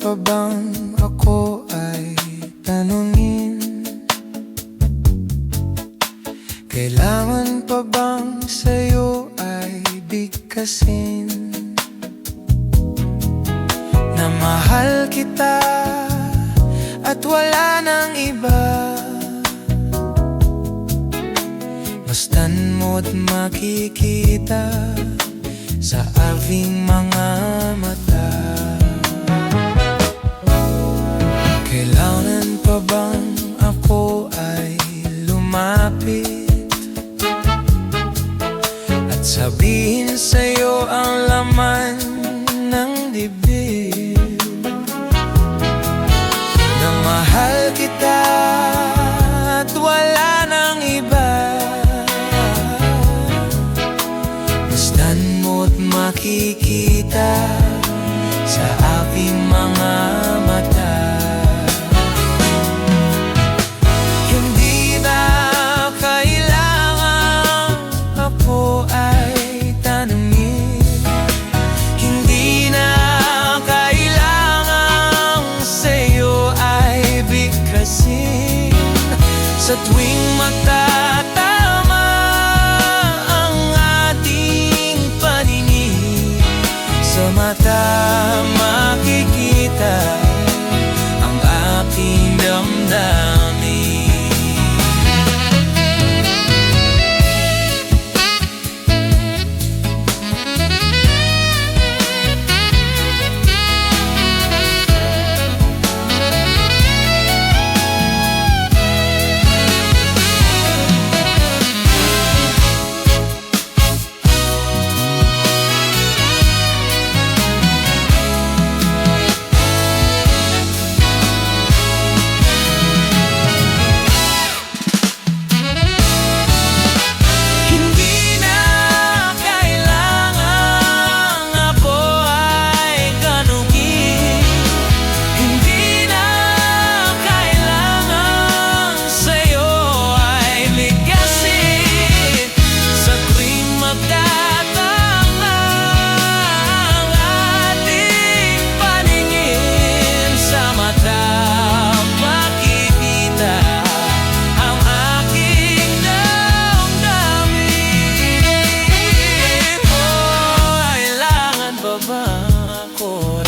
pa bang ako ay tanungin? Kailangan pa bang sa'yo ay bigkasin na mahal kita at wala nang iba? Mastan mo't makikita sa aking mga mata. Kailangan pa bang ako ay lumapit at sabihin sa'yo ang laman ng dibdib? Na mahal kita at wala nang iba. Mastan mo't makikita sa aking mga mata. Hindi na kailangan ako ay tanungin. Hindi na kailangan sa'yo ay bigkasin. Sa tuwing magtatama ang ating paningin, sa mata makikita ang aking damdamin. Ako